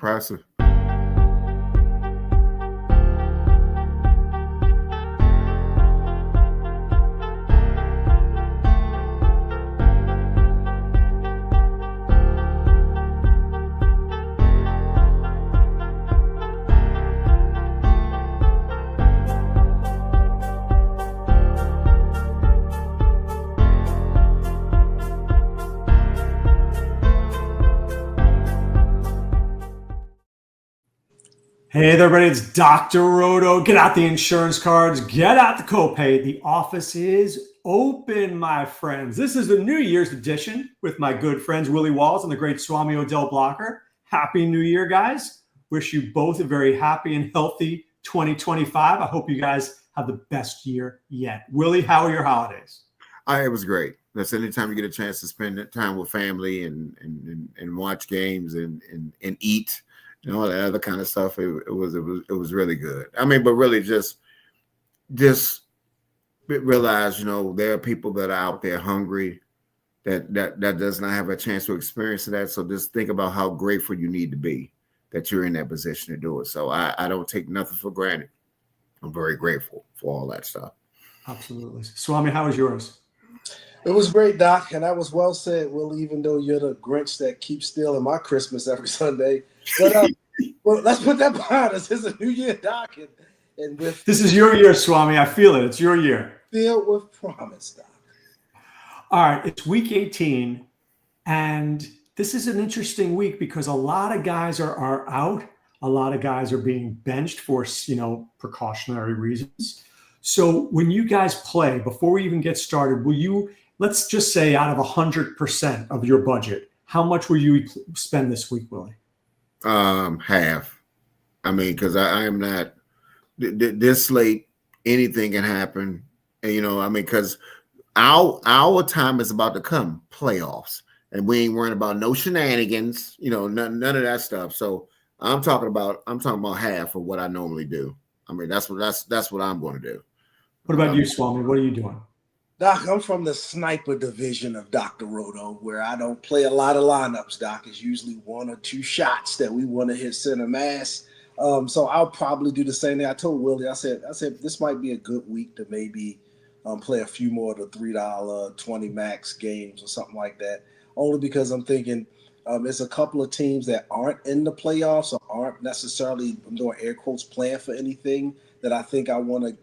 impressive. Hey there, everybody, it's Dr. Roto. Get out the insurance cards, get out the copay. The office is open, my friends. This is the New Year's edition with my good friends Willie Walls and the great Swame Odell Blocker. Happy New Year, guys. Wish you both a very happy and healthy 2025. I hope you guys have the best year yet. Willie, how are your holidays? It was great. That's anytime you get a chance to spend time with family and watch games and eat. And all that other kind of stuff. It was really good. I mean, but really just realize, there are people that are out there hungry that does not have a chance to experience that. So just think about how grateful you need to be that you're in that position to do it. So I don't take nothing for granted. I'm very grateful for all that stuff. Absolutely. Swami, how was yours? It was great, Doc, and that was well said, Will, even though you're the Grinch that keeps stealing my Christmas every Sunday. But well, let's put that behind us. It's a new year, Doc. And with this is your year, Swami. I feel it. It's your year. Filled with promise, Doc. All right, it's week 18, and this is an interesting week because a lot of guys are out. A lot of guys are being benched for, precautionary reasons. So when you guys play, before we even get started, will you, let's just say out of 100% of your budget, how much will you spend this week, Willie? Half. I mean, because I am not this slate. Anything can happen, and because our time is about to come, playoffs, and we ain't worrying about no shenanigans. None of that stuff. So I'm talking about half of what I normally do. I mean, that's what I'm going to do. What about you, Swami? What are you doing? Doc, I'm from the sniper division of Dr. Roto, where I don't play a lot of lineups, Doc. It's usually one or two shots that we want to hit center mass. So I'll probably do the same thing. I told Willie, I said this might be a good week to maybe play a few more of the $3 20 max games or something like that, only because I'm thinking there's a couple of teams that aren't in the playoffs or aren't necessarily, I'm doing air quotes, playing for anything that I think I want to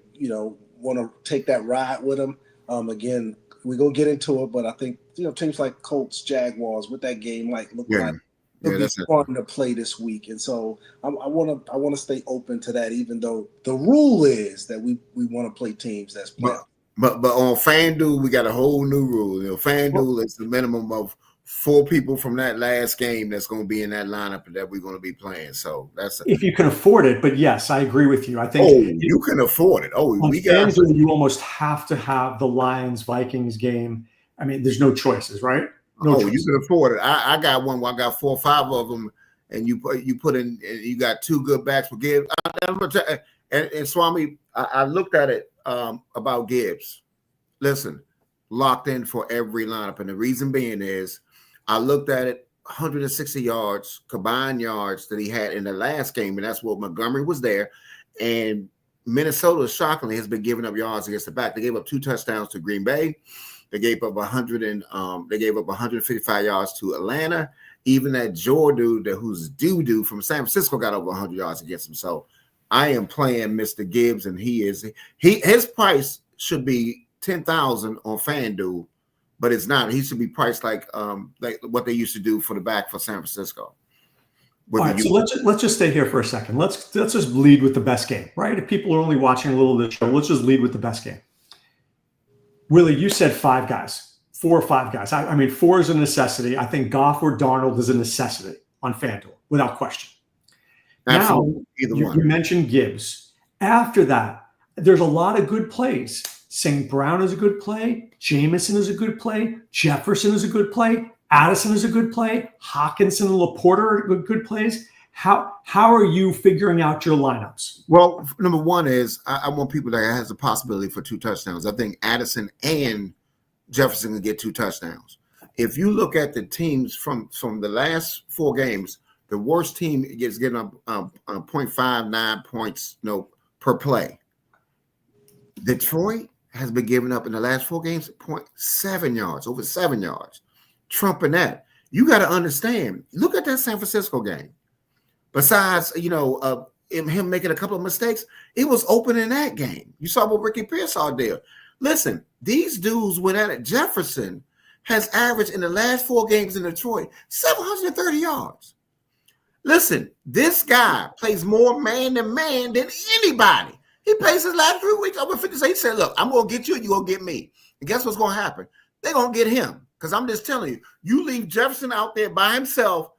take that ride with them. Again, we're going to get into it, but I think, teams like Colts, Jaguars, what that game might look like, it'll be fun to play this week. And so I want to stay open to that, even though the rule is that we want to play teams that's playing. But on FanDuel, we got a whole new rule. FanDuel is the minimum of 4 people from that last game that's going to be in that lineup that we're going to be playing. So that's if you can afford it. But yes, I agree with you. I think you can afford it. You almost have to have the Lions-Vikings game. I mean, there's no choices, right? No choices. You can afford it. I got one where I got 4 or 5 of them, and you put in, you got 2 good backs for Gibbs. And Swami, I looked at it about Gibbs. Listen, locked in for every lineup, and the reason being is I looked at it, 160 yards, combined yards that he had in the last game, and that's what Montgomery was there. And Minnesota, shockingly, has been giving up yards against the back. They gave up 2 touchdowns to Green Bay. They gave up 155 yards to Atlanta. Even that Joe dude, who's doo-doo from San Francisco, got over 100 yards against him. So I am playing Mr. Gibbs, and his price should be $10,000 on FanDuel. But it's not. He should be priced like what they used to do for the back for San Francisco. All right, so let's just stay here for a second. Let's just lead with the best game, right? If people are only watching a little of the show, let's just lead with the best game. Willie, you said 5 guys, 4 or 5 guys. I mean, 4 is a necessity. I think Goff or Darnold is a necessity on FanDuel, without question. Absolutely. Now, you mentioned Gibbs. After that, there's a lot of good plays. St. Brown is a good play. Jameson is a good play. Jefferson is a good play. Addison is a good play. Hawkinson and Laporta are good plays. How are you figuring out your lineups? Well, number one is I want people that has a possibility for 2 touchdowns. I think Addison and Jefferson can get 2 touchdowns. If you look at the teams from the last 4 games, the worst team gets getting up 0.59 points, per play. Detroit has been giving up in the last 4 games 0.7 yards, over 7 yards. Trumping that. You got to understand. Look at that San Francisco game. Besides, him making a couple of mistakes, it was open in that game. You saw what Ricky Pearsall did. Listen, these dudes went at it. Jefferson has averaged in the last 4 games in Detroit 730 yards. Listen, this guy plays more man to man than anybody. He plays his last 3 weeks over 50. He said, look, I'm going to get you and you're going to get me. And guess what's going to happen? They're going to get him. Because I'm just telling you, you leave Jefferson out there by himself.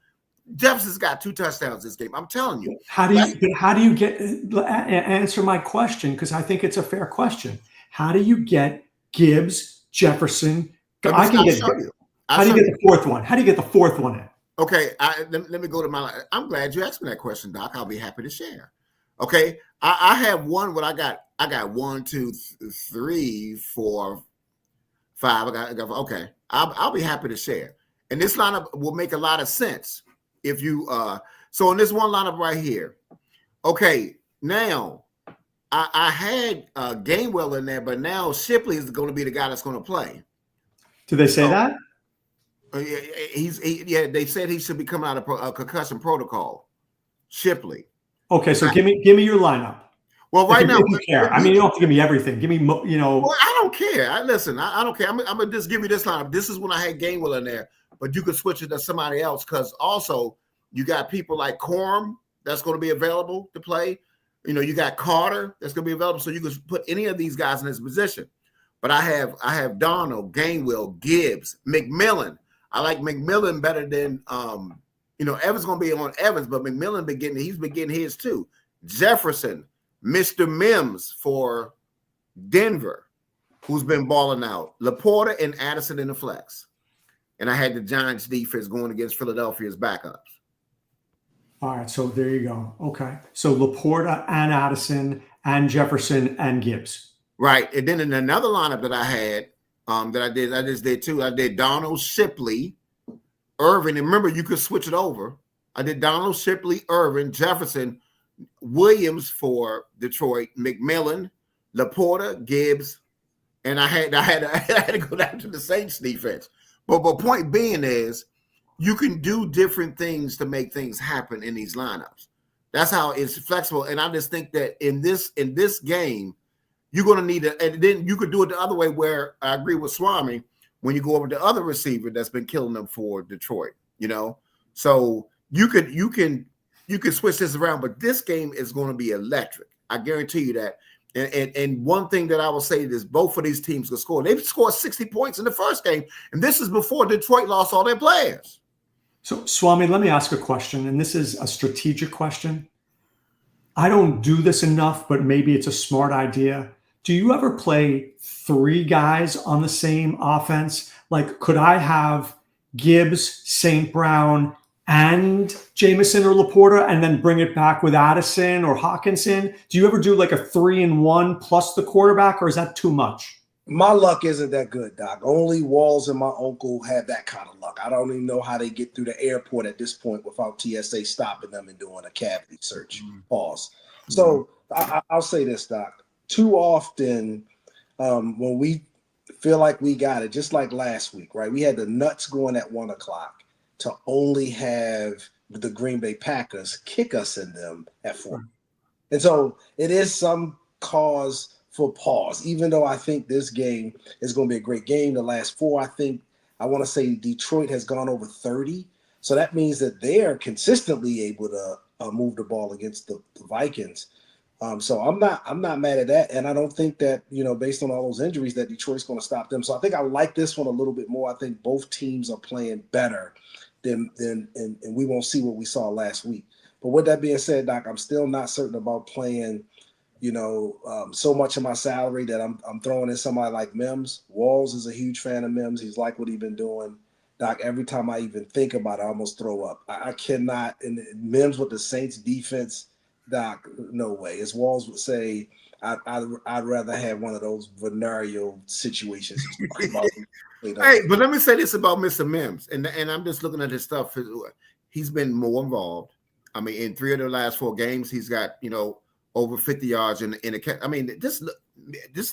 Jefferson's got 2 touchdowns this game. I'm telling you. How do you get answer my question? Because I think it's a fair question. How do you get Gibbs, Jefferson? How do you get the 4th one? How do you get the 4th one in? Okay, let me go to my. I'm glad you asked me that question, Doc. I'll be happy to share. Okay, I have one. What I got 1, 2, 3, 4, 5. I got. Okay, I'll be happy to share. And this lineup will make a lot of sense if you. So in this one lineup right here. Okay, now I had Gainwell in there, but now Shipley is going to be the guy that's going to play. Did they say that? They said he should be coming out of a concussion protocol. Shipley. Okay, so give me your lineup. Well, right now, if you care. I mean, you don't have to give me everything. Give me, Well, I don't care. I don't care. I'm gonna just give you this lineup. This is when I had Gainwell in there, but you could switch it to somebody else because also you got people like Corum that's going to be available to play. You got Carter that's going to be available, so you could put any of these guys in this position. But I have Donald, Gainwell, Gibbs, McMillan. I like McMillan better than Evans going to be on Evans, but McMillan he's been getting his too. Jefferson, Mr. Mims for Denver, who's been balling out. Laporta and Addison in the flex. And I had the Giants defense going against Philadelphia's backups. All right, so there you go. Okay. So Laporta and Addison and Jefferson and Gibbs. Right. And then in another lineup that I had, I just did too. I did Donald, Shipley, Irvin. And remember, you could switch it over. I did Donald, Shipley, Irvin, Jefferson, Williams for Detroit, McMillan, Laporta, Gibbs, and I had to go down to the Saints defense. But point being is, you can do different things to make things happen in these lineups. That's how it's flexible. And I just think that in this game, you're going to need it. And then you could do it the other way where I agree with Swame when you go over the other receiver that's been killing them for Detroit, So you can switch this around, but this game is going to be electric. I guarantee you that. And one thing that I will say is both of these teams will score. They've scored 60 points in the first game, and this is before Detroit lost all their players. So, Swami, let me ask a question, and this is a strategic question. I don't do this enough, but maybe it's a smart idea. Do you ever play 3 guys on the same offense? Like, could I have Gibbs, St. Brown, and Jameson or Laporta, and then bring it back with Addison or Hawkinson? Do you ever do like a 3-and-1 plus the quarterback, or is that too much? My luck isn't that good, Doc. Only Walls and my uncle have that kind of luck. I don't even know how they get through the airport at this point without TSA stopping them and doing a cavity search. Pause. So I'll say this, Doc. Too often when we feel like we got it, just like last week, right? We had the nuts going at 1 o'clock to only have the Green Bay Packers kick us in them at 4. And so it is some cause for pause, even though I think this game is going to be a great game. The last 4, I want to say Detroit has gone over 30. So that means that they're consistently able to move the ball against the Vikings. So I'm not mad at that. And I don't think that, based on all those injuries, that Detroit's going to stop them. So I think I like this one a little bit more. I think both teams are playing better than and we won't see what we saw last week. But with that being said, Doc, I'm still not certain about playing, so much of my salary that I'm throwing in somebody like Mims. Walls is a huge fan of Mims. He's like what he's been doing. Doc, every time I even think about it, I almost throw up. I cannot. And Mims with the Saints defense, Doc, no way. As Walls would say, I'd rather have one of those venereal situations. Hey, but let me say this about Mr. Mims, and I'm just looking at his stuff. he's been more involved. I mean, in 3 of the last 4 games, he's got, over 50 yards in a. I mean, just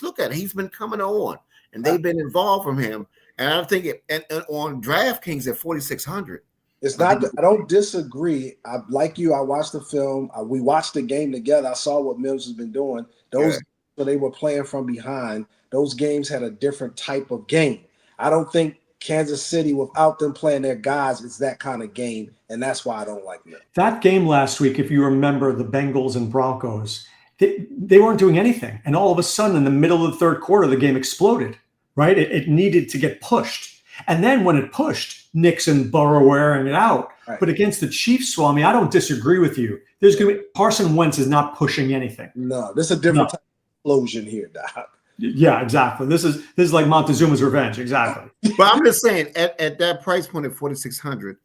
look at it. He's been coming on, and they've been involved from him. And I think and on DraftKings at 4,600. It's not. I don't disagree. I watched the film. We watched the game together. I saw what Mills has been doing. So they were playing from behind. Those games had a different type of game. I don't think Kansas City, without them playing their guys, it's that kind of game, and that's why I don't like them. That game last week, if you remember, the Bengals and Broncos, they weren't doing anything, and all of a sudden, in the middle of the third quarter, the game exploded. Right? It needed to get pushed, and then when it pushed, Nixon Burrow wearing it out. Right. But against the Chiefs, Swami, I don't disagree with you. There's going to be Carson Wentz is not pushing anything. No, this is a different type of explosion here, Doc. Yeah, exactly. This is like Montezuma's revenge, exactly. But I'm just saying, at that price point at 4,600,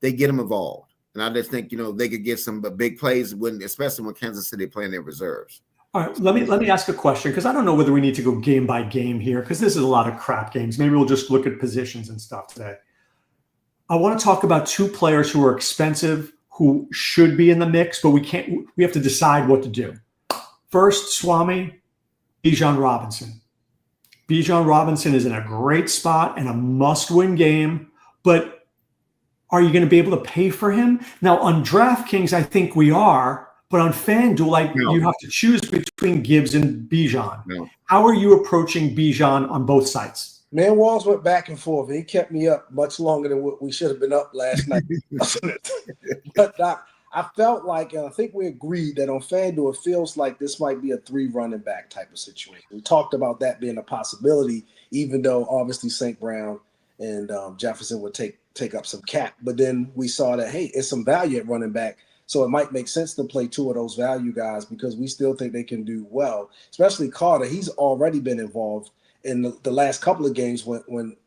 they get him involved, and I just think they could get some big plays especially when Kansas City playing their reserves. All right, let me ask a question because I don't know whether we need to go game by game here because this is a lot of crap games. Maybe we'll just look at positions and stuff today. I want to talk about 2 players who are expensive, who should be in the mix, but we have to decide what to do. First, Swami, Bijan Robinson. Bijan Robinson is in a great spot and a must-win game, but are you going to be able to pay for him? Now, on DraftKings, I think we are. But on FanDuel, you have to choose between Gibbs and Bijan. No. How are you approaching Bijan on both sites? Man, Walls went back and forth. He kept me up much longer than what we should have been up last night. But Doc, I felt like, and I think we agreed that on FanDuel, it feels like this might be a 3 running back type of situation. We talked about that being a possibility, even though obviously St. Brown and Jefferson would take up some cap. But then we saw that, hey, it's some value at running back. So it might make sense to play 2 of those value guys because we still think they can do well, especially Carter. He's already been involved in the last couple of games when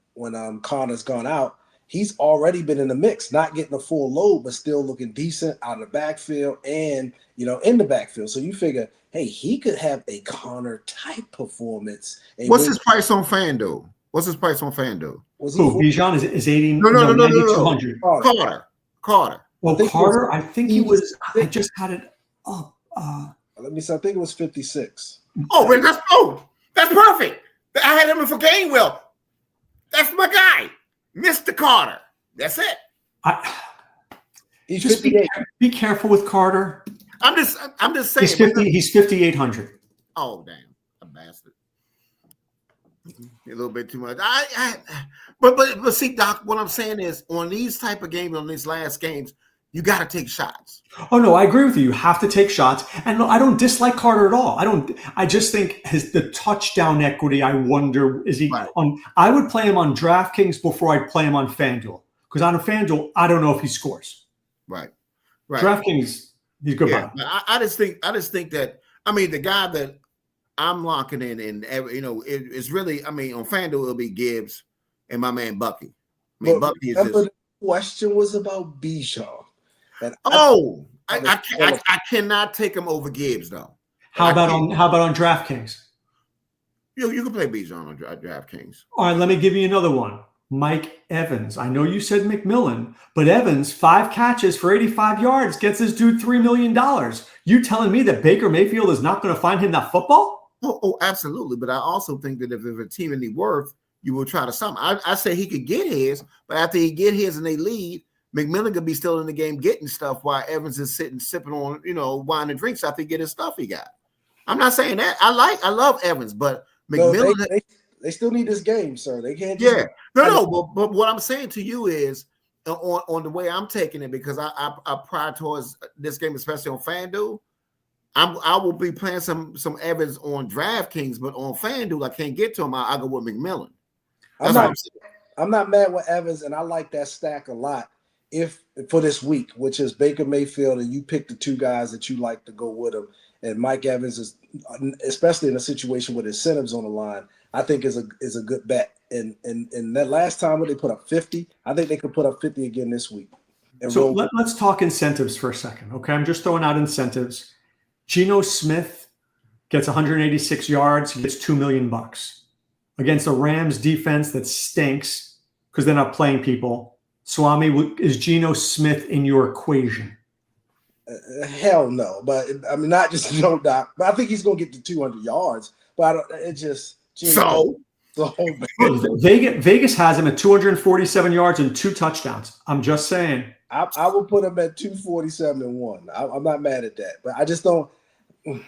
Carter's gone out. He's already been in the mix, not getting a full load, but still looking decent out of the backfield and, in the backfield. So you figure, hey, he could have a Connor type performance. What's his price on FanDuel? Bijan is 80. No. 9,200. Carter. Well, Carter, I think he was. I just had it up. Let me see. I think it was 56. That's perfect. I had him for Gainwell. That's my guy, Mr. Carter. That's it. He's just be careful with Carter. I'm just saying. He's 5,800. Oh damn, a bastard. A little bit too much. But see, Doc, what I'm saying is on these type of games, on these last games, you got to take shots. Oh no, I agree with you. You have to take shots. And no, I don't dislike Carter at all. I just think the touchdown equity, I wonder, is he on? I would play him on DraftKings before I'd play him on FanDuel. Because on FanDuel, I don't know if he scores. Right. DraftKings, he's good. Yeah. I just think that, the guy that I'm locking in, it's really, on FanDuel, it'll be Gibbs and my man Bucky. Bucky is just. The question was about Bijan. I cannot take him over Gibbs though. How about on DraftKings? You can play Bijan on DraftKings. All right, let me give you another one. Mike Evans. I know you said McMillan, but Evans, 5 catches for 85 yards, gets this dude $3 million. You telling me that Baker Mayfield is not going to find him that football? Oh, absolutely. But I also think that if a team any worth, you will try to sum. I say he could get his, but after he get his and they lead, McMillan could be still in the game getting stuff while Evans is sipping on, wine and drinks after he get his stuff he got. I'm not saying that. I love Evans, but McMillan. No, they still need this game, sir. They can't. But what I'm saying to you is on the way I'm taking it, because I pride towards this game, especially on FanDuel. I will be playing some Evans on DraftKings, but on FanDuel I can't get to him. I go with McMillan. I'm not mad with Evans, and I like that stack a lot. If for this week, which is Baker Mayfield, and you pick the 2 guys that you like to go with him, and Mike Evans is, especially in a situation with incentives on the line, I think is a good bet. And that last time when they put up 50, I think they could put up 50 again this week. So let's talk incentives for a second, okay? I'm just throwing out incentives. Geno Smith gets 186 yards, he gets $2 million against a Rams defense that stinks because they're not playing people. Swami, is Geno Smith in your equation? Hell no. But I mean, not just no, Doc. But I think he's going to get to 200 yards. But I don't, it just So Vegas has him at 247 yards and 2 touchdowns. I'm just saying. I will put him at 247 and 1. I'm not mad at that. But I just don't.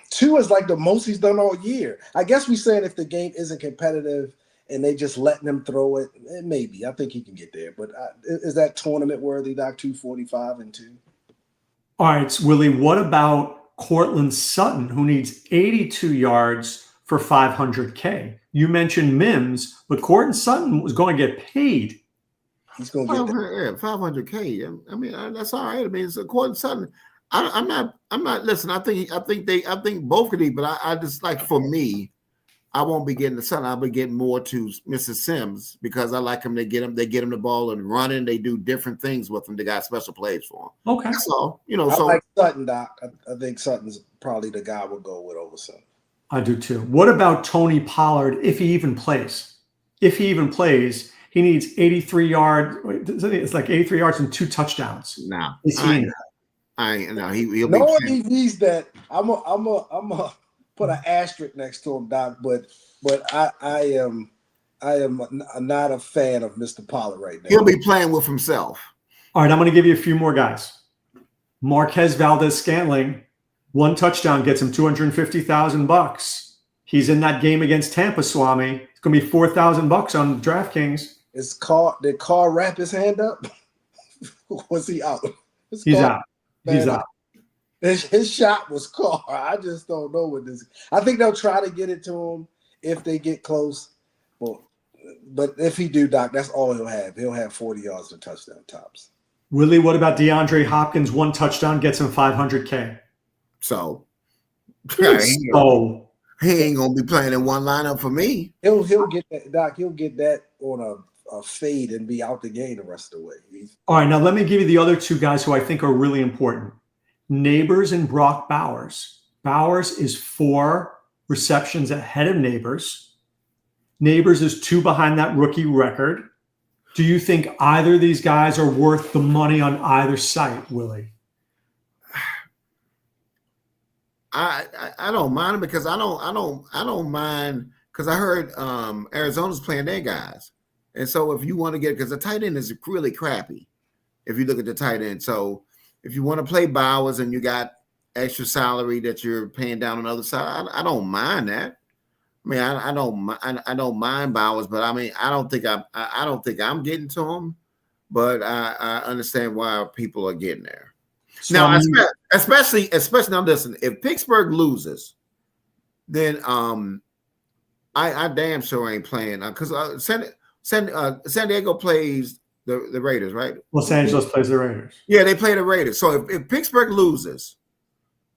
2 is like the most he's done all year. I guess we're saying if the game isn't competitive and they just letting him throw it, maybe. I think he can get there. But is that tournament worthy, Doc? 245 and 2. All right, Willie, what about Cortland Sutton, who needs 82 yards for $500K? You mentioned Mims, but Cortland Sutton was going to get paid. He's going to get that. $500K. I mean, that's all right. I mean, it's Cortland Sutton. I'm not. Listen, I think both could be, but I just like, for me, I won't be getting the Sutton. I'll be getting more to Mrs. Sims because I like him. They get him the ball and running. They do different things with him. They got special plays for him. Okay. That's all. I like Sutton, Doc. I think Sutton's probably the guy we'll go with over Sutton. I do too. What about Tony Pollard if he even plays? If he even plays, he needs 83 yards. It's like 83 yards and 2 touchdowns. No. He'll no one needs that. I'm a put an asterisk next to him, Doc. But I am not a fan of Mr. Pollard right now. He'll be playing with himself. All right, I'm going to give you a few more guys. Marquez Valdez-Scantling, 1 touchdown gets him $250,000. He's in that game against Tampa, Swami. It's going to be $4,000 on DraftKings. Did Carr wrap his hand up? Was he out? He's out. He's out. His shot was Carr. I just don't know what this. I think they'll try to get it to him if they get close. But if he do, Doc, that's all he'll have. He'll have 40 yards and touchdown tops. Willie, what about DeAndre Hopkins? 1 touchdown gets him $500K. So he ain't gonna be playing in one lineup for me. He'll get that, Doc. He'll get that on a fade and be out the game the rest of the way. All right, now let me give you the other 2 guys who I think are really important. Neighbors and Brock Bowers. Bowers is 4 receptions ahead of Neighbors. Neighbors is 2 behind that rookie record. Do you think either of these guys are worth the money on either site, Willie? I don't mind them because I don't mind because I heard Arizona's playing their guys, and so if you want to get, because the tight end is really crappy if you look at the tight end. So if you want to play Bowers and you got extra salary that you're paying down on the other side, I don't mind that. I mean, I don't mind Bowers, but I mean, I don't think I'm getting to him, but I understand why people are getting there. So now, especially now, listen, if Pittsburgh loses, then I damn sure ain't playing because San Diego plays the Raiders, right? Los Angeles plays the Raiders. Yeah, they play the Raiders. So if Pittsburgh loses,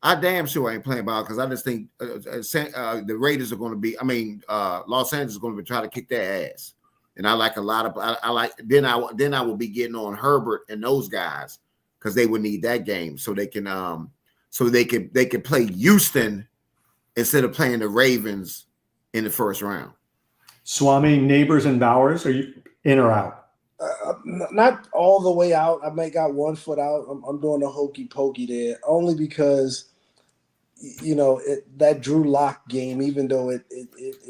I damn sure ain't playing ball because I just think the Raiders are going to be. I mean, Los Angeles is going to be trying to kick their ass, and I like a lot of. I like then I will be getting on Herbert and those guys because they would need that game so they can play Houston instead of playing the Ravens in the first round. Swami, Neighbors, and Bowers, are you in or out? Not all the way out. I may got 1 foot out. I'm doing a hokey pokey there only because, that Drew Lock game, even though it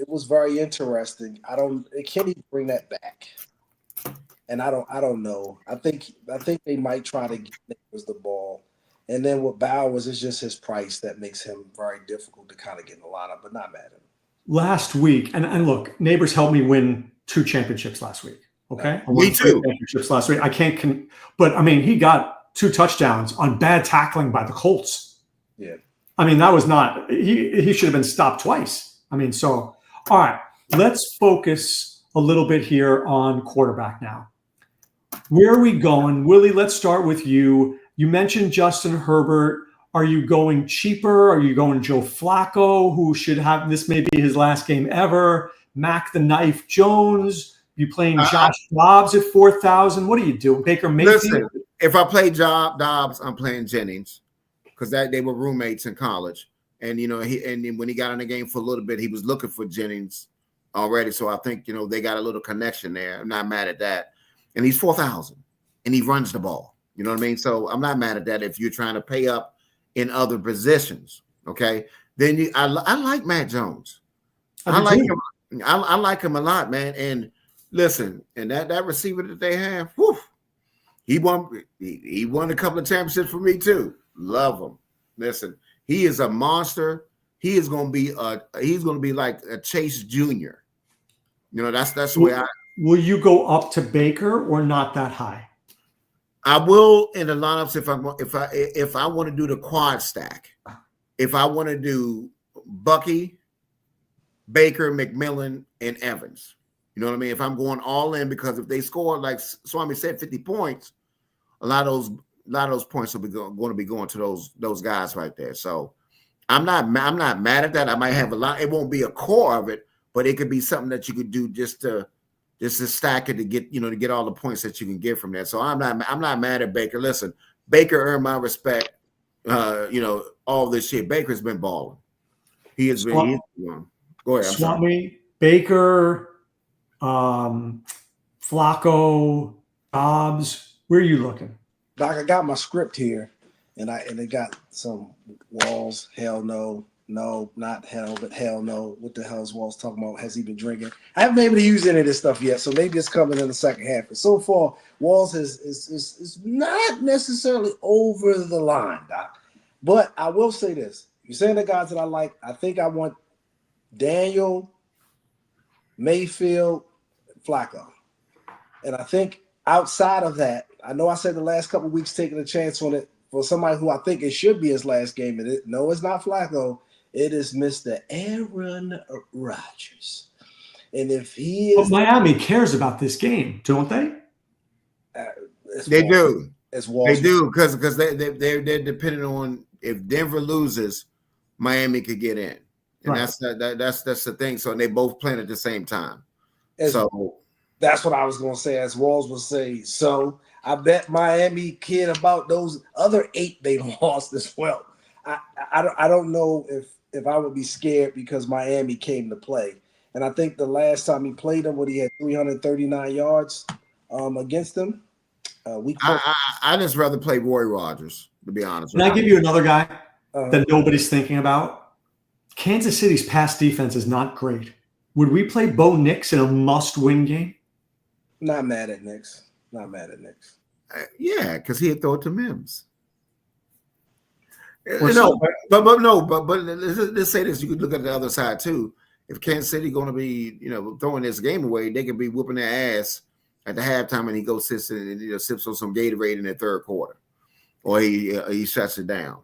was very interesting, it can't even bring that back. And I don't know. I think they might try to get Neighbors the ball. And then with Bowers, it's just his price that makes him very difficult to kind of get in the lineup, but not mad at him. Last week, and look, Neighbors helped me win 2 championships last week. Okay, me too. Championships last week. I can't, but I mean, he got 2 touchdowns on bad tackling by the Colts. Yeah, I mean, that was not. He should have been stopped twice. I mean, so all right, let's focus a little bit here on quarterback now. Where are we going, Willie? Let's start with you. You mentioned Justin Herbert. Are you going cheaper? Are you going Joe Flacco, who should have this may be his last game ever? Mac the Knife Jones. You playing Josh Dobbs at 4,000? What are you doing, Baker Mayfield? Listen, if I play Dobbs, I'm playing Jennings because they were roommates in college, and when he got in the game for a little bit, he was looking for Jennings already. So I think they got a little connection there. I'm not mad at that, and he's 4,000. and he runs the ball. You know what I mean? So I'm not mad at that if you're trying to pay up in other positions. Okay. Then I like Matt Jones. I like him. I like him a lot, man. And listen, and that receiver that they have, whew, he won a couple of championships for me too. Love him. Listen, he is a monster. He is going to be like a Chase Jr. You know, that's the way I. Will you go up to Baker or not that high? I will in the lineups if I want to do the quad stack. If I want to do Bucky, Baker, McMillan, and Evans. You know what I mean? If I'm going all in, because if they score, like Swame said, 50 points, a lot of those points will be going to be going to those guys right there. So I'm not mad at that. I might have a lot. It won't be a core of it, but it could be something that you could do just to stack it to get all the points that you can get from that. So I'm not mad at Baker. Listen, Baker earned my respect. All this year, Baker's been balling. He has been. Go ahead. Swame, Baker, Flacco, Dobbs. Where are you looking? Doc, I got my script here, and it got some Walls. Hell no. No, not hell, but hell no. What the hell is Walls talking about? Has he been drinking? I haven't been able to use any of this stuff yet, so maybe it's coming in the second half. But so far, Walls is not necessarily over the line, Doc. But I will say this. You're saying the guys that I like. I think I want Daniel, Mayfield, Flacco. And I think outside of that, I know I said the last couple of weeks taking a chance on it for somebody who I think it should be his last game. And no, it's not Flacco. It is Mr. Aaron Rodgers. And if he is... But Miami cares about this game, don't they? They do. They do, because they're dependent on, if Denver loses, Miami could get in. And that's the thing. So they both playing at the same time. So that's what I was going to say, as Walls will say. So I bet Miami kid about those other 8 they lost as well. I don't know if I would be scared because Miami came to play. And I think the last time he played them, he had 339 yards against them. I just rather play Roy Rogers, to be honest. Can I give you another guy that nobody's thinking about? Kansas City's pass defense is not great. Would we play Bo Nix in a must-win game? Not mad at Nix. Yeah, because he'd throw it to Mims. But let's say this. You could look at the other side too. If Kansas City going to be, throwing this game away, they could be whooping their ass at the halftime, and he goes sits and sips on some Gatorade in the third quarter, or he shuts it down.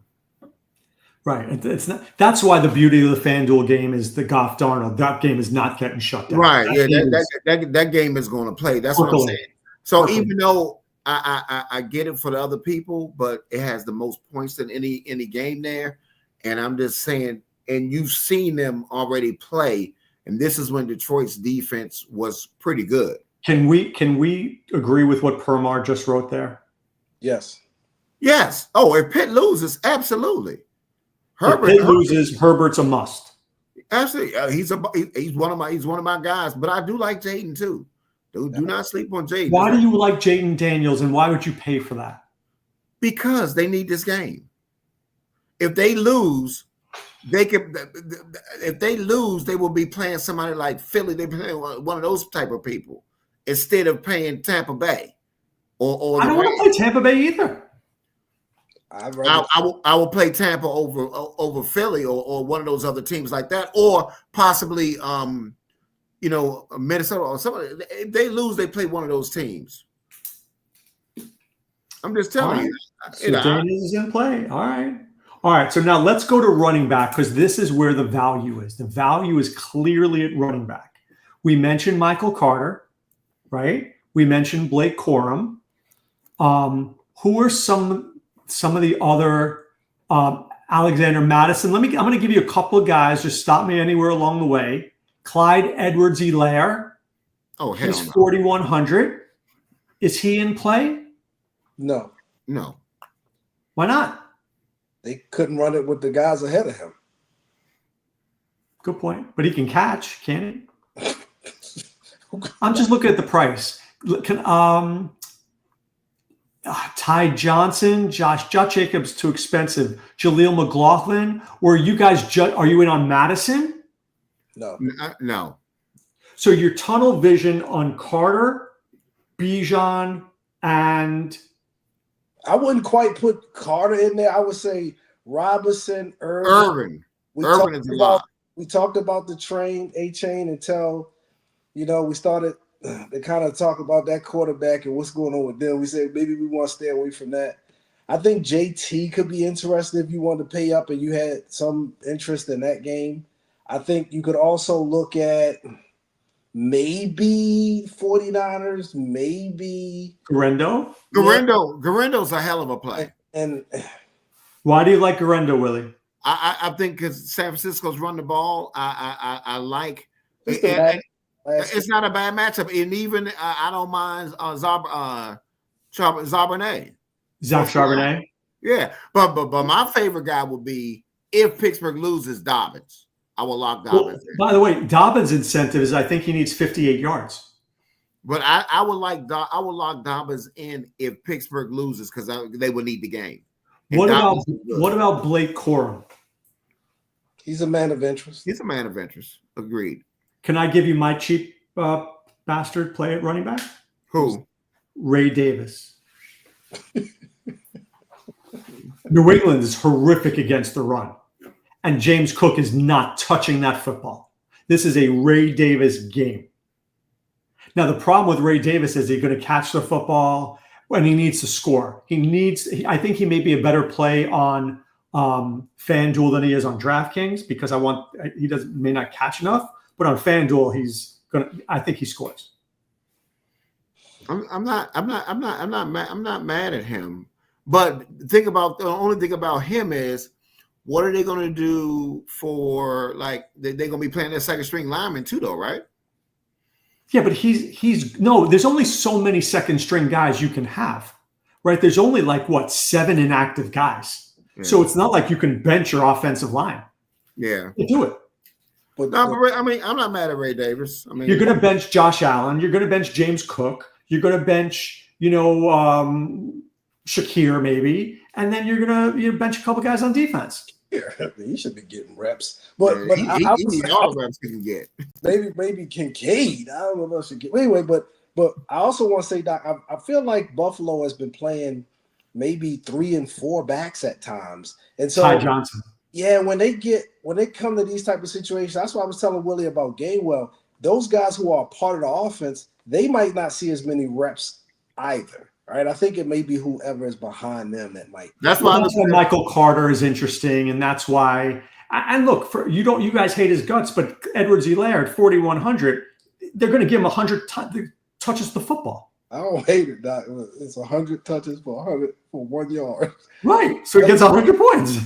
Right. It's not. That's why the beauty of the FanDuel game is the Goff Darnold. That game is not getting shut down. Right. That game is going to play. That's what I'm saying. So even though I get it for the other people, but it has the most points in any game there, and I'm just saying. And you've seen them already play, and this is when Detroit's defense was pretty good. Can we agree with what Permar just wrote there? Yes. Oh, if Pitt loses, absolutely. If Pitt loses, Herbert's a must. Absolutely, he's one of my guys. But I do like Jaden too. Do not sleep on Jaden. Why do you like Jaden Daniels, and why would you pay for that? Because they need this game. If they lose, they will be playing somebody like Philly. They play one of those type of people instead of paying Tampa Bay. Or I don't want to play Tampa Bay either. I will play Tampa over Philly or one of those other teams like that, or possibly Minnesota or somebody. If they lose, they play one of those teams. I'm just telling you. So Daniels is in play. All right. So now let's go to running back, because this is where the value is. The value is clearly at running back. We mentioned Michael Carter, right? We mentioned Blake Corum. Who are some of the other Alexander Madison? I'm going to give you a couple of guys. Just stop me anywhere along the way. Clyde Edwards-Helaire. Oh, hell he's no. 4,100. Is he in play? No. Why not? They couldn't run it with the guys ahead of him. Good point. But he can catch, can't he? I'm just looking at the price. Ty Johnson, Josh Jacobs too expensive. Jaleel McLaughlin, or you guys? Are you in on Madison? No. So your tunnel vision on Carter, Bijan, and I wouldn't quite put Carter in there. I would say Robinson, Irvin. Irvin is a lot. We talked about the A-chain until, we started to kind of talk about that quarterback and what's going on with them. We said maybe we want to stay away from that. I think JT could be interested if you wanted to pay up and you had some interest in that game. I think you could also look at maybe 49ers, maybe Garendo. Garendo's a hell of a play. And why do you like Garendo, Willie? I think because San Francisco's run the ball. I like it. It's not a bad matchup, and even I don't mind Charbonnet. Zach Charbonnet. Yeah, but my favorite guy would be if Pittsburgh loses Dobbins. I will lock Dobbins. Well, by the way, Dobbins' incentive is I think he needs 58 yards. But I would lock Dobbins in if Pittsburgh loses because they would need the game. And what about Blake Corum? He's a man of interest. He's a man of interest. Agreed. Can I give you my cheap bastard play at running back? Who? Ray Davis. New England is horrific against the run, and James Cook is not touching that football. This is a Ray Davis game. Now, the problem with Ray Davis is he's going to catch the football when he needs to score. I think he may be a better play on FanDuel than he is on DraftKings because he may not catch enough. But on FanDuel, I think he scores. I'm not mad at him. But the only thing about him is, what are they going to do for they're going to be playing their second string lineman too, though, right? Yeah, but there's only so many second string guys you can have, right? There's only 7 inactive guys. Yeah. So it's not like you can bench your offensive line. Yeah. You do it. But I'm not mad at Ray Davis. You're going to bench Josh Allen. You're going to bench James Cook. You're going to bench, Shakir maybe, and then you're going to bench a couple guys on defense. Yeah, he should be getting reps. But he needs all the reps he can get. Maybe Kincaid. I don't know if I should get. Anyway, but I also want to say, Doc, I feel like Buffalo has been playing maybe 3 and 4 backs at times, and so Ty Johnson. Yeah, when they come to these type of situations, that's why I was telling Willie about Gainwell. Those guys who are part of the offense, they might not see as many reps either. Right? I think it may be whoever is behind them that might. That's why Michael Carter is interesting, and that's why. And look, you guys hate his guts, but Edwards-Helaire 4,100, they're going to give him 100 touches the football. I don't hate it, Doc. It's 100 touches for 1 yard. Right. So he gets 100 points.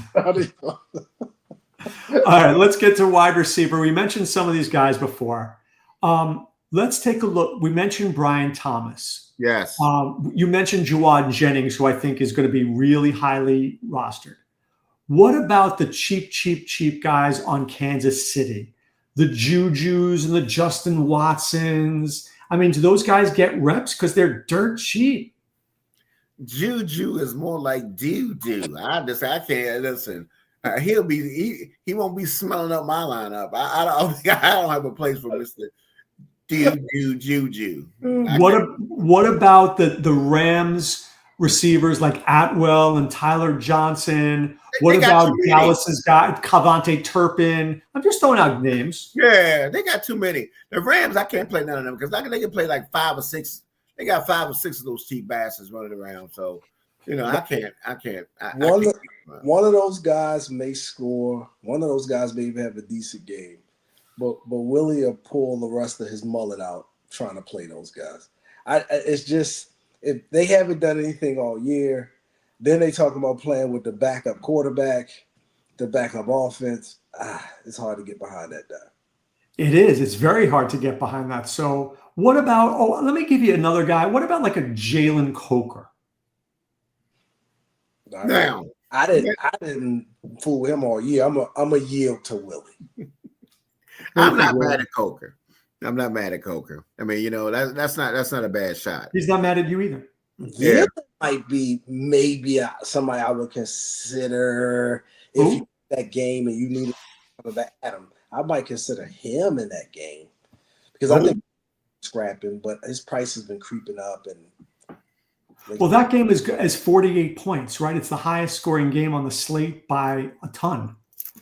All right, let's get to wide receiver. We mentioned some of these guys before. Let's take a look. We mentioned Brian Thomas. Yes. You mentioned Jawad Jennings, who I think is going to be really highly rostered. What about the cheap guys on Kansas City? The Jujus and the Justin Watsons. I mean, do those guys get reps because they're dirt cheap? Juju is more like doo-doo. I can't listen. He won't be smelling up my lineup. I don't have a place for Mr. Juju. What about the Rams receivers like Atwell and Tyler Johnson? What about Dallas's guy, Cavante Turpin? I'm just throwing out names. Yeah, they got too many. The Rams, I can't play none of them because they can play 5 or 6. They got 5 or 6 of those cheap bastards running around. So, I can't. One of those guys may score. One of those guys may even have a decent game. But Willie will pull the rest of his mullet out trying to play those guys. It's just, if they haven't done anything all year, then they talk about playing with the backup quarterback, the backup offense. It's hard to get behind that guy. It is. It's very hard to get behind that. So what about, let me give you another guy. What about like a Jalen Coker? Now, I didn't fool him all year. I'm a yield to Willie. I'm not mad at Coker. I'm not mad at Coker. I mean, that's not a bad shot. He's not mad at you either. Yeah. might be maybe somebody I would consider if you that game and you needed that Adam. I might consider him in that game because I think he's scrapping, but his price has been creeping up. And well, that game is 48 points, right? It's the highest scoring game on the slate by a ton.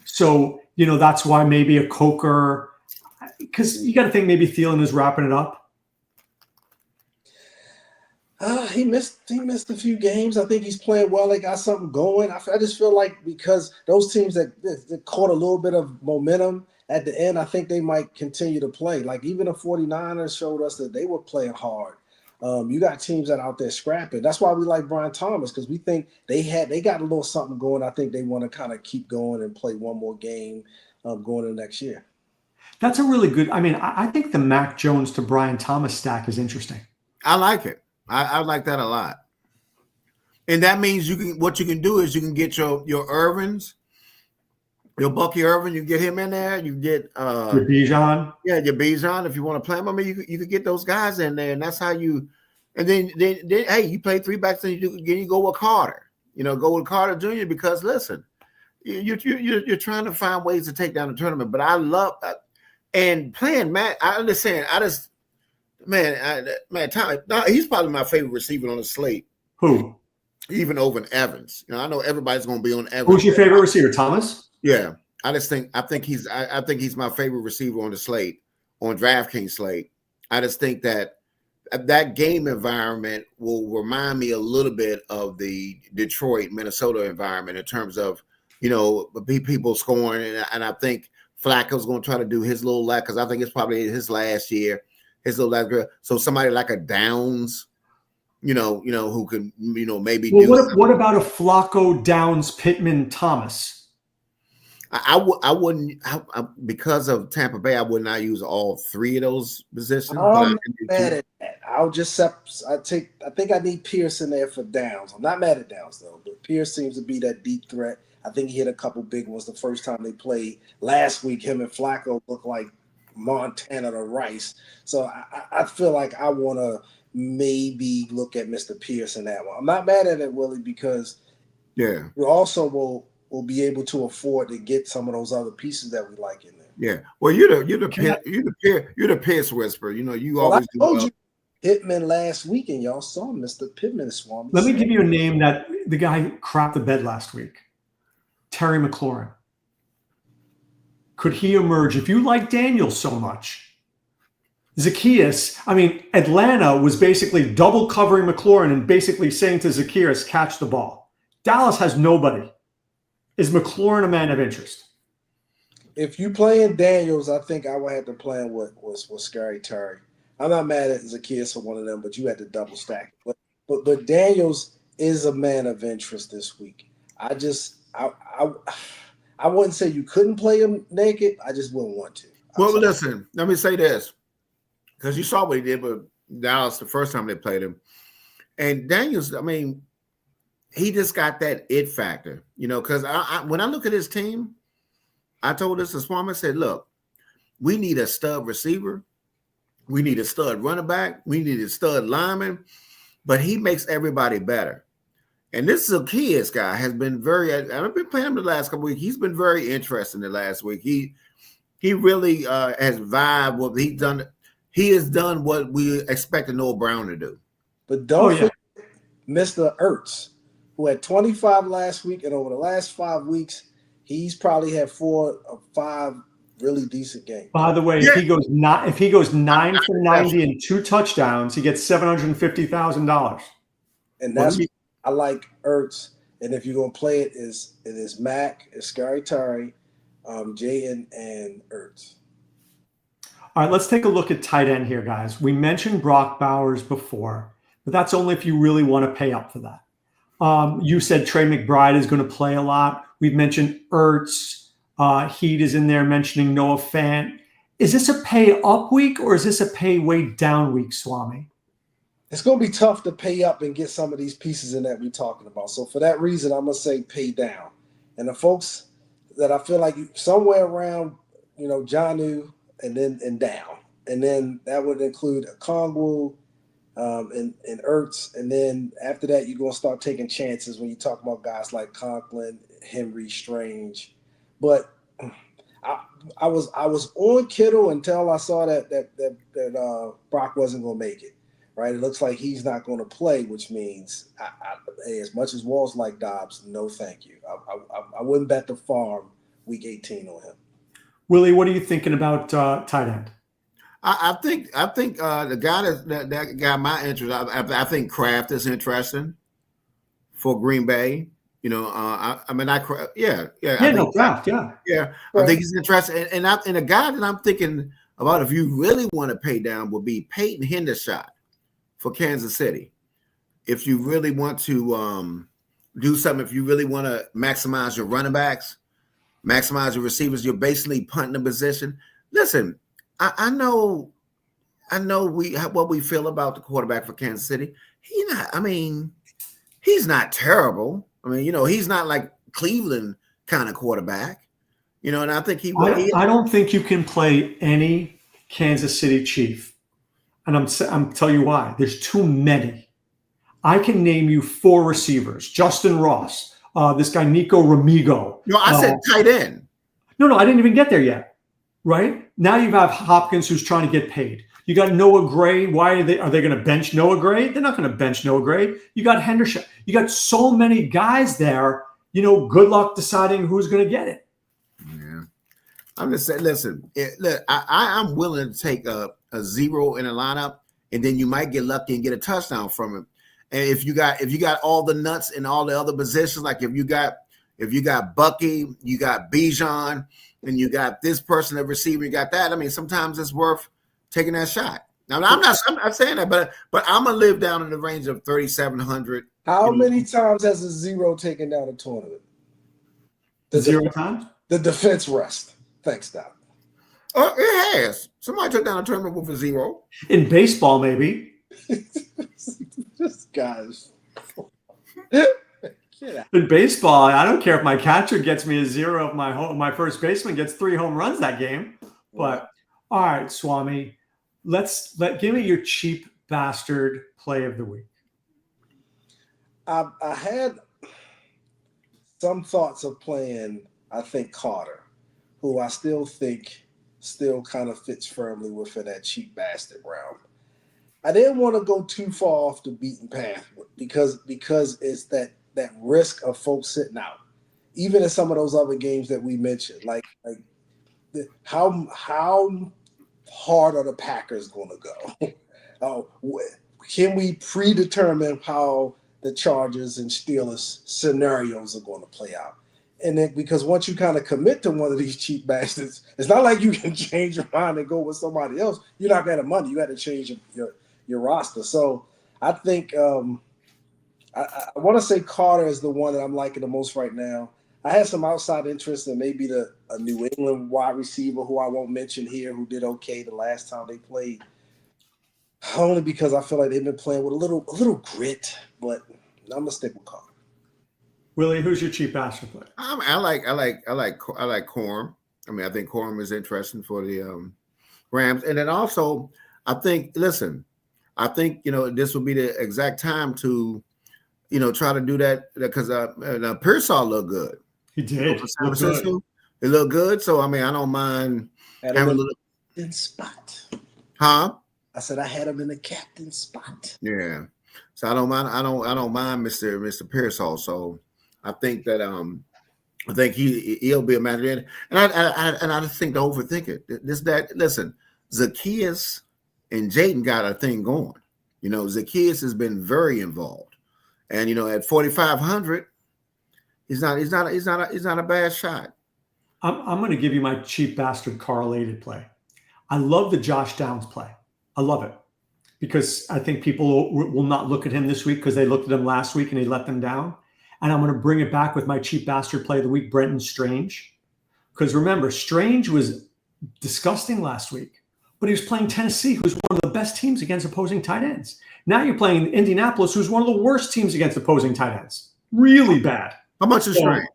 So that's why maybe a Coker, because you got to think maybe Thielen is wrapping it up. He missed a few games. I think he's playing well. They got something going. I just feel like because those teams that caught a little bit of momentum at the end, I think they might continue to play. Like even the 49ers showed us that they were playing hard. You got teams that are out there scrapping. That's why we like Brian Thomas, because we think they got a little something going. I think they want to kind of keep going and play one more game going into next year. That's a really good. I think the Mac Jones to Brian Thomas stack is interesting. I like it. I like that a lot. And that means what you can do is you can get your Irvins, your Bucky Irvin, you get him in there. You get your Bijan. Yeah, your Bijan if you want to play him. I mean, you could get those guys in there, and that's how you. And then hey, you play three backs, and you go with Carter. Go with Carter Jr. because listen, you're trying to find ways to take down the tournament. But I love and playing Matt. I understand. He's probably my favorite receiver on the slate. Who? Even over Evans. I know everybody's going to be on Evans. Who's your favorite receiver, Thomas? Yeah, I think he's my favorite receiver on the slate, on DraftKings slate. I just think that game environment will remind me a little bit of the Detroit, Minnesota environment in terms of people scoring, and I think Flacco's going to try to do his little lap because I think it's probably his last year. So somebody like a Downs, who can, maybe. Well, what about a Flacco, Downs, Pittman, Thomas? I wouldn't because of Tampa Bay. I would not use all three of those positions. I'm mad at that. I think I need Pierce in there for Downs. I'm not mad at Downs though, but Pierce seems to be that deep threat. I think he hit a couple big ones the first time they played last week. Him and Flacco looked like Montana to Rice. So I feel like I want to maybe look at Mr. Pierce in that one. I'm not mad at it, Willie, because we also will be able to afford to get some of those other pieces that we like in there. Yeah. Well, you're the Pierce whisperer. You always I told you Pittman last week, and y'all saw Mr. Pittman Swame. Let me give you a name that the guy crapped the bed last week. Terry McLaurin. Could he emerge? If you like Daniels so much, Zacchaeus, Atlanta was basically double covering McLaurin and basically saying to Zacchaeus, catch the ball. Dallas has nobody. Is McLaurin a man of interest? If you play in Daniels, I think I would have to play in what was Scary Terry. I'm not mad at Zacchaeus for one of them, but you had to double stack. But Daniels is a man of interest this week. I wouldn't say you couldn't play him naked. I just wouldn't want to. Listen, let me say this. Because you saw what he did with Dallas the first time they played him. And Daniels, he just got that it factor. Because when I look at his team, I told this to Swame, I said, look, we need a stud receiver. We need a stud running back. We need a stud lineman. But he makes everybody better. And this Zacchaeus guy has been I've been playing him the last couple of weeks. He's been very interesting the last week. He really has vibed what he's done. He has done what we expected Noah Brown to do. But don't forget Mr. Ertz, who had 25 last week, and over the last 5 weeks, he's probably had 4 or 5 really decent games. By the way, if he goes 9 for 90 and 2 touchdowns, he gets $750,000. And that's I like Ertz, and if you're gonna play it is Mac, it's Scary Terry, Jayden, and Ertz. All right, let's take a look at tight end here, guys. We mentioned Brock Bowers before, but that's only if you really want to pay up for that. You said Trey McBride is going to play a lot. We've mentioned Ertz. Heat is in there mentioning Noah Fant. Is this a pay up week or is this a pay way down week, Swame? It's going to be tough to pay up and get some of these pieces in that we're talking about. So for that reason, I'm going to say pay down. And the folks that I feel like somewhere around, Jonnu and down. And then that would include Okongwu, and Ertz, and then after that you're gonna start taking chances when you talk about guys like Conklin, Henry, Strange. But I was on Kittle until I saw that Brock wasn't gonna make it. Right, it looks like he's not going to play, which means as much as Walls like Dobbs, no thank you. I wouldn't bet the farm week 18 on him. Willie, what are you thinking about tight end? I think the guy that got my interest. I think Kraft is interesting for Green Bay. Kraft, yeah. Kraft, yeah. I think he's interesting, and a guy that I'm thinking about if you really want to pay down would be Peyton Hendershot for Kansas City. If you really want to do something, if you really want to maximize your running backs, maximize your receivers, you're basically punting the position. Listen, I know what we feel about the quarterback for Kansas City. He's not terrible. He's not like Cleveland kind of quarterback. And I think I don't think you can play any Kansas City Chief. And I'm telling you why. There's too many. I can name you 4 receivers. Justin Ross, this guy Nico Ramigo. No, I said tight end. No, I didn't even get there yet. Right? Now you have Hopkins who's trying to get paid. You got Noah Gray. Why are they going to bench Noah Gray? They're not going to bench Noah Gray. You got Henderson. You got so many guys there. Good luck deciding who's going to get it. Yeah. I'm just saying, listen, I'm willing to take a 0 in a lineup, and then you might get lucky and get a touchdown from him. And if you got all the nuts in all the other positions, like if you got Bucky, you got Bijan, and you got this person at receiver, you got that. Sometimes it's worth taking that shot. Now I'm not saying that, but I'm gonna live down in the range of 3,700. How many times has a 0 taken down a tournament? Zero times? The defense rest. Thanks, Doc. Oh, it has. Somebody took down a tournament with a 0. In baseball, maybe. This guy's. In baseball, I don't care if my catcher gets me a 0 if my first baseman gets 3 home runs that game. But all right, Swami, give me your cheap bastard play of the week. I had some thoughts of playing, I think, Carter, who I still think kind of fits firmly within that cheap bastard realm. I didn't want to go too far off the beaten path because it's that risk of folks sitting out, even in some of those other games that we mentioned, like how hard are the Packers going to go? Can we predetermine how the Chargers and Steelers scenarios are going to play out? And then because once you kind of commit to one of these cheap bastards, it's not like you can change your mind and go with somebody else. You're not going to have money. You got to change your roster. So I think I want to say Carter is the one that I'm liking the most right now. I had some outside interest in maybe a New England wide receiver who I won't mention here, who did okay the last time they played. Only because I feel like they've been playing with a little grit, but I'm gonna stick with Carter. Willie, who's your cheap bastard play? I like Corum. I think Corum is interesting for the Rams, and then also I think this will be the exact time to try to do that because Pearsall looked good. He did. It looked good, so I don't mind having a little spot. Huh? I said I had him in the captain spot. Yeah, so I don't mind. I don't mind Mr. Pearsall. So I think that I think he'll be a manager, and I just think to overthink it. Listen, Zacchaeus and Jayden got a thing going. Zacchaeus has been very involved, and at 4,500, he's not a bad shot. I'm going to give you my cheap bastard correlated play. I love the Josh Downs play. I love it because I think people will not look at him this week because they looked at him last week and he let them down. And I'm going to bring it back with my cheap bastard play of the week, Brenton Strange. Because remember, Strange was disgusting last week, but he was playing Tennessee, who's one of the best teams against opposing tight ends. Now you're playing Indianapolis, who's one of the worst teams against opposing tight ends. Really bad. How much is Strange?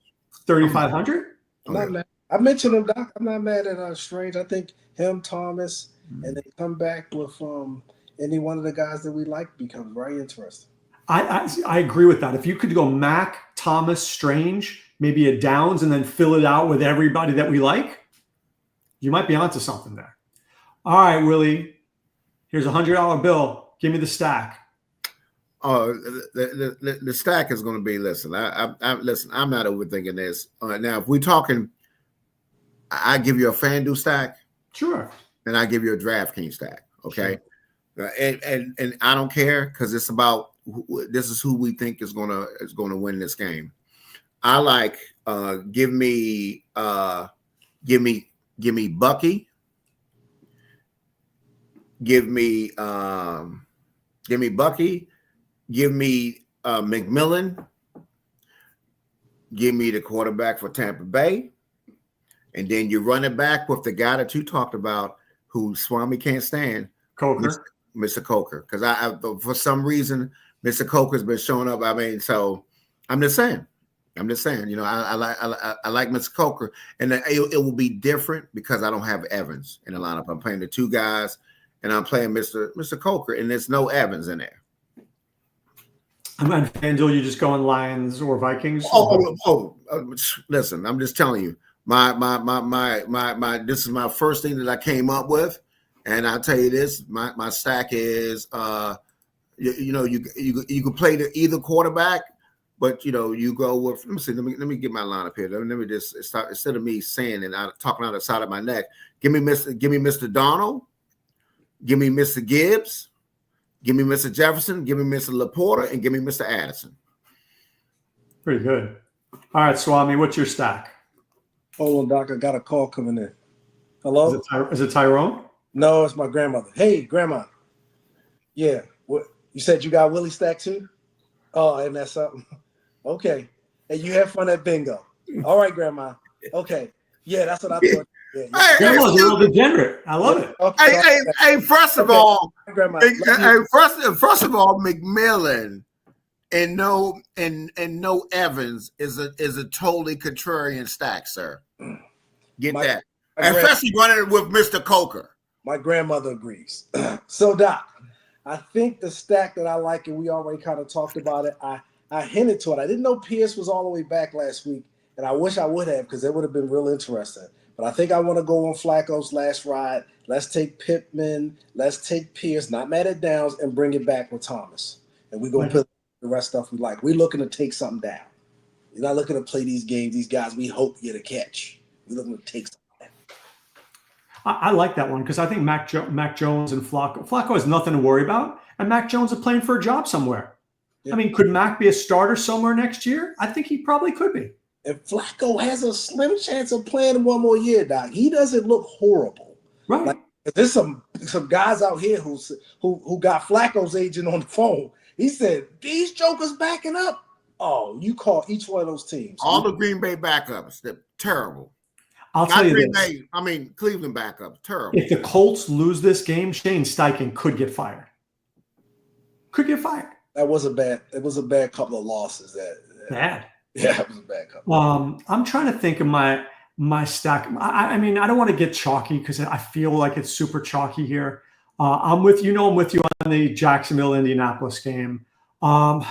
3,500? I mentioned him, Doc. I'm not mad at Strange. I think him, Thomas, and they come back with any one of the guys that we like becomes very interesting. I agree with that. If you could go Mac, Thomas, Strange, maybe a Downs, and then fill it out with everybody that we like, you might be onto something there. All right, Willie, here's $100 bill. Give me the stack. Oh, the stack is going to be. Listen, listen. I'm not overthinking this. Now, if we're talking, I give you a FanDuel stack. Sure. And I give you a DraftKings stack. Okay. Sure. And I don't care because it's about this is who we think is gonna win this game. I like give me Bucky. Give me Bucky. Give me McMillan. Give me the quarterback for Tampa Bay. And then you run it back with the guy that you talked about who Swame can't stand. Coker. Mr. Coker. Because I for some reason, Mr. Coker's been showing up. I mean, so I'm just saying. You know, I like Mr. Coker. And it will be different because I don't have Evans in the lineup. I'm playing the two guys, and I'm playing Mr. Coker, and there's no Evans in there. I'm on FanDuel. You just going Lions or Vikings? Listen, I'm just telling you. My this is my first thing that I came up with, and I'll tell you this: my stack is you can play either quarterback, but you go with. Let me get my lineup here. Let me just start instead of me saying and talking out the side of my neck. Give me Mr. Donald, give me Mr. Gibbs, give me Mr. Jefferson, give me Mr. Laporta, and give me Mr. Addison. Pretty good. All right, Swami, what's your stack? Hold on, Doc. I got a call coming in. Hello? Is it Tyrone? No, it's my grandmother. Hey, Grandma. Yeah. What you said you got Willie stack too? Oh, and that's something. Okay. And you have fun at bingo. All right, Grandma. Okay. Yeah, that's what I thought. Yeah. Grandma's a little degenerate. I love it. Okay. Hey, first of all, Grandma, first of all, McMillan and no Evans is a totally contrarian stack, sir. Get that. Especially running with Mr. Coker. My grandmother agrees. So, Doc, I think the stack that I like, and we already kind of talked about it, I hinted to it. I didn't know Pierce was all the way back last week, and I wish I would have because it would have been real interesting. But I think I want to go on Flacco's last ride. Let's take Pittman. Let's take Pierce, not mad at Downs, and bring it back with Thomas. And we're going to put the rest stuff we like. We're looking to take something down. You're not looking to play these games, these guys we hope get a catch. We're looking to take something down. I like that one because I think Mac Jones and Flacco has nothing to worry about, and Mac Jones is playing for a job somewhere. Yeah. I mean, could Mac be a starter somewhere next year? I think he probably could be. And Flacco has a slim chance of playing one more year, Doc. He doesn't look horrible. Right. Like, there's some guys out here who got Flacco's agent on the phone. He said, these jokers backing up. Oh, you call each one of those teams. All the Green Bay backups, they're terrible. I'll tell you Green this. Bay, I mean, Cleveland backups, terrible. If the Colts lose this game, Shane Steichen could get fired. That was a bad couple of losses. Bad. Yeah, it was a bad couple. I'm trying to think of my stack. I mean, I don't want to get chalky because I feel like it's super chalky here. I'm with you on the Jacksonville-Indianapolis game. All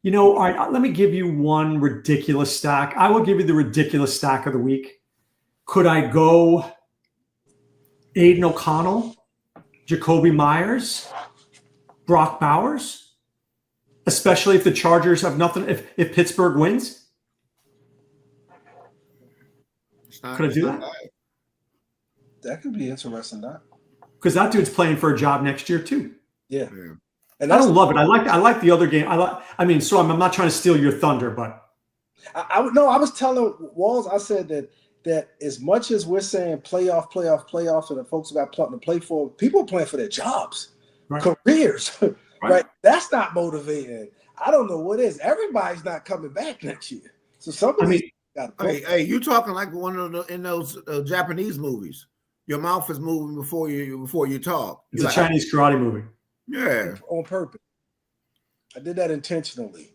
right, let me give you one ridiculous stack. I will give you the ridiculous stack of the week. Could I go Aiden O'Connell, Jacoby Myers, Brock Bowers, especially if the Chargers have nothing, if Pittsburgh wins? Could I do that? That could be interesting, Doc. Because that dude's playing for a job next year too. Yeah. And I don't love it. I like the other game. So I'm not trying to steal your thunder, but I was telling Walls, I said that as much as we're saying playoff, and the folks who got something to play for, people are playing for their jobs, careers, right? That's not motivating. I don't know what is. Everybody's not coming back next year. So somebody got to play. Hey, you talking like one of in those Japanese movies. Your mouth is moving before you talk. It's a Chinese karate movie. Yeah, on purpose. I did that intentionally.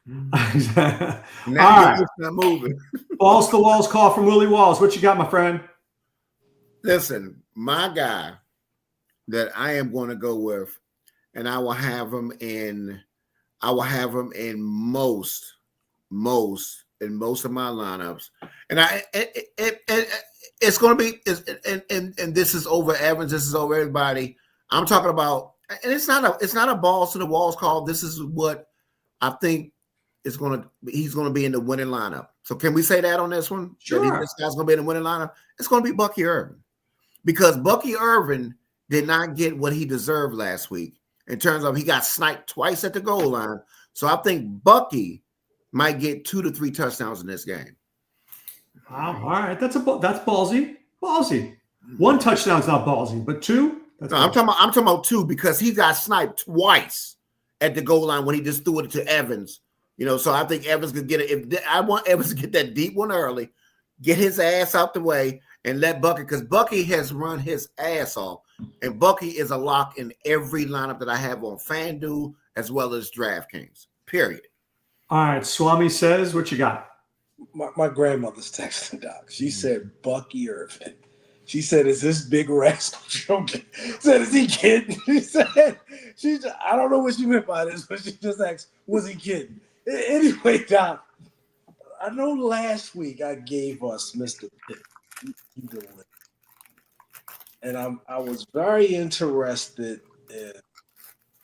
Now all right. Not moving. Balls to Walls call from Willie Walls. What you got, my friend? Listen, my guy that I am going to go with, and I will have him in. I will have him in most of my lineups, and it's going to be. And this is over Evans. This is over everybody. I'm talking about, and it's not a balls to the walls call. This is what I think he's going to be in the winning lineup. So can we say that on this one? Sure. This guy's going to be in the winning lineup. It's going to be Bucky Irvin, because Bucky Irvin did not get what he deserved last week in terms of he got sniped twice at the goal line. So I think Bucky might get 2 to 3 touchdowns in this game. Wow. All right. That's ballsy. Ballsy. 1 touchdown's not ballsy, but 2? I'm talking about 2 because he got sniped twice at the goal line when he just threw it to Evans. So I think Evans could get it. I want Evans to get that deep one early, get his ass out the way, and let Bucky, because Bucky has run his ass off. And Bucky is a lock in every lineup that I have on FanDuel as well as DraftKings, period. All right. Swami says, what you got? My grandmother's texting, Doc. She said, Bucky Irvin. She said, is this big rascal joking? Said, is he kidding? She said, I don't know what she meant by this, but she just asked, was he kidding? Anyway, Doc, I know last week I gave us Mr. Pitt. He delivered. And I was very interested in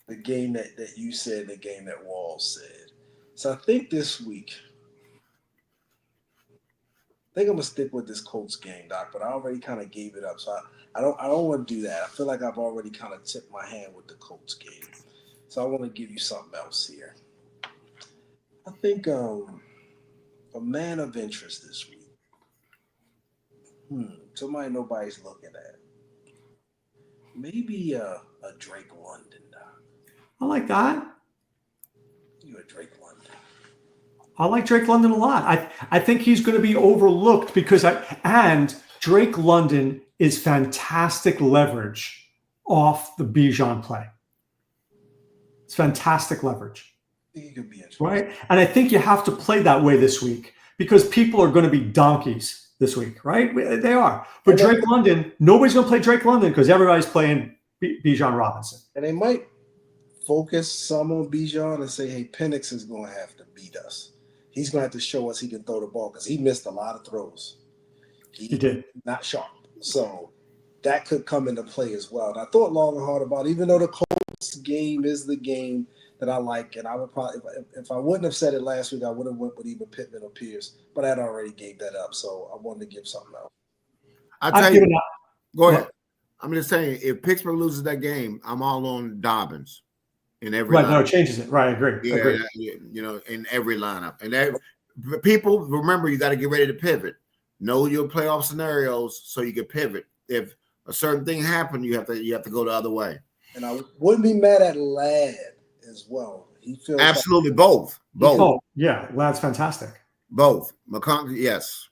the game that you said, the game that Walls said. So I think this week, I think I'm gonna stick with this Colts game, Doc. But I already kind of gave it up, so I don't want to do that. I feel like I've already kind of tipped my hand with the Colts game, so I want to give you something else here. I think a man of interest this week. Somebody nobody's looking at. Maybe a Drake London, Doc. I like that. You a Drake London? I like Drake London a lot. I think he's going to be overlooked because Drake London is fantastic leverage off the Bijan play. It's fantastic leverage. He could be interesting. Right? And I think you have to play that way this week because people are going to be donkeys this week, right? They are. But Drake London, nobody's going to play Drake London because everybody's playing Bijan Robinson. And they might focus some on Bijan and say, hey, Penix is going to have to beat us. He's going to have to show us he can throw the ball because he missed a lot of throws. He did. Not sharp. So that could come into play as well. And I thought long and hard about it, even though the Colts game is the game that I like. And I would probably, if I wouldn't have said it last week, I would have went with either Pittman or Pierce. But I had already gave that up. So I wanted to give something else. I'll tell you. Go ahead. I'm just saying, if Pittsburgh loses that game, I'm all on Dobbins. In every right, lineup. No, it changes it. Right, I agree. Yeah, agree. In every lineup. And people, remember, you got to get ready to pivot. Know your playoff scenarios so you can pivot. If a certain thing happened, you have to go the other way. And I wouldn't be mad at Ladd as well. He feels absolutely both. Oh, yeah, Ladd's fantastic. Both. McConkey, yes.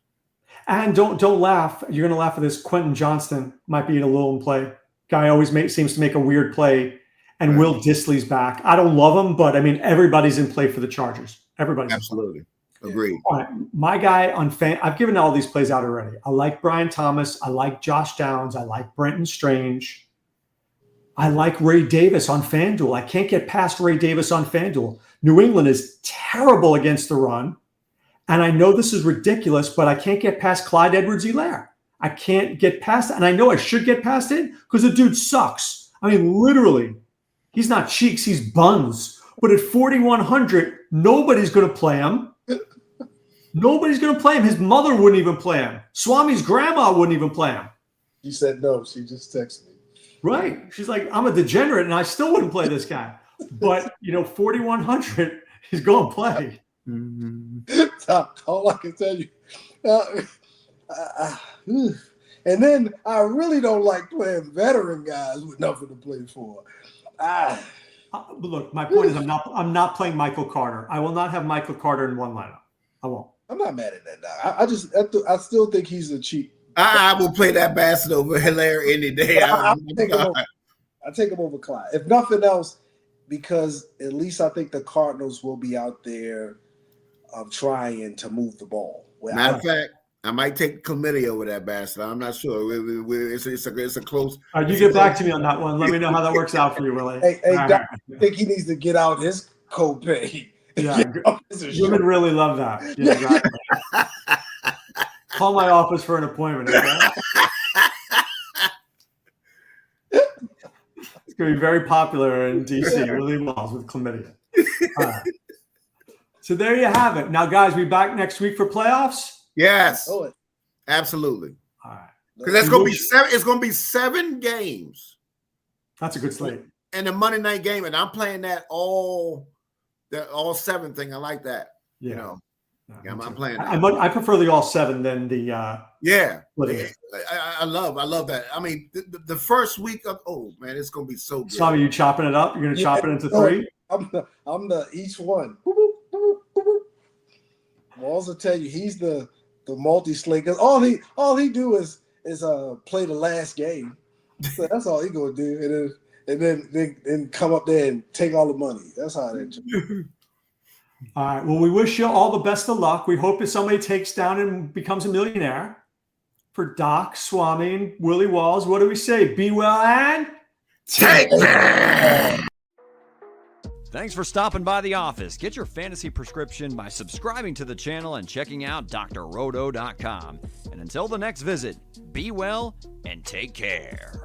And don't laugh. You're going to laugh at this. Quentin Johnston might be in a little in play. Guy always seems to make a weird play. And right. Will Dissly's back. I don't love him, but I mean, everybody's in play for the Chargers. Everybody's absolutely agreed. All right, my guy on fan. I've given all these plays out already. I like Brian Thomas. I like Josh Downs. I like Brenton Strange. I like Ray Davis on FanDuel. I can't get past Ray Davis on FanDuel. New England is terrible against the run, and I know this is ridiculous, but I can't get past Clyde Edwards-Helaire. I can't get past it, and I know I should get past it because the dude sucks. I mean, literally. He's not cheeks, he's buns. But at 4,100, nobody's going to play him. Nobody's going to play him. His mother wouldn't even play him. Swami's grandma wouldn't even play him. She said no. She just texted me. Right. She's like, I'm a degenerate, and I still wouldn't play this guy. But, 4,100, he's going to play. All I can tell you. And then I really don't like playing veteran guys with nothing to play for. Look, my point is I'm not playing Michael Carter. I will not have Michael Carter in one lineup. I won't. I'm not mad at that, Doc. I still think he's a cheat. I will play that bastard over Helaire any day. I take him over Clyde. If nothing else, because at least I think the Cardinals will be out there trying to move the ball. Matter of fact, I might take chlamydia over that bastard. I'm not sure. It's a close. All right, you get back to me on that one. Let me know how that works out for you, Willie. Hey, Doc, right. I think he needs to get out his copay. Yeah, women really love that. Yeah, exactly. Call my office for an appointment. Okay? It's going to be very popular in DC. Willie Walls with chlamydia. All right. So there you have it. Now, guys, we back next week for playoffs. Yes, absolutely. All right, because that's going to be 7. It's going to be 7 games. That's a good slate. And the Monday night game, and I'm playing that all 7 thing. I like that. Yeah. You know, I'm playing that. I prefer the all 7 than the I love that. I mean, the first week of it's going to be so good. So are you chopping it up? You're going to chop it into 3? I'm the each one. Walls will tell you he's the multi-slate, because all he do is play the last game. So that's all he gonna do, and then come up there and take all the money. That's how that. All right. Well, we wish you all the best of luck. We hope that somebody takes down and becomes a millionaire. For Doc, Swame, and Willie Walls, what do we say? Be well and take care. Thanks for stopping by the office. Get your fantasy prescription by subscribing to the channel and checking out drroto.com. And until the next visit, be well and take care.